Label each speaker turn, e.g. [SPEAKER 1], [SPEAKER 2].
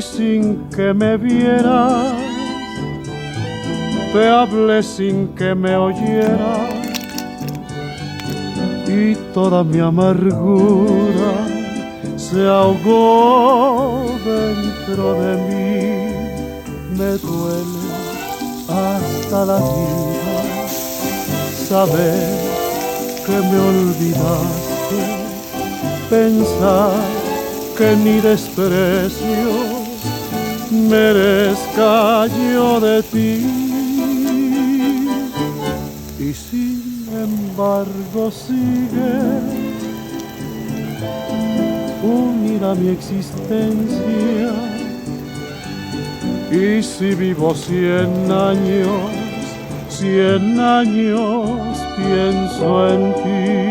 [SPEAKER 1] y sin que me vieras, te hablé sin que me oyeras, y toda mi amargura se ahogó dentro de mí. Me duele hasta la vida saber que me olvidaste, pensar que ni desprecio merezca yo de ti. Y sin embargo sigue unida mi existencia, y si vivo 100 años, 100 años pienso en ti.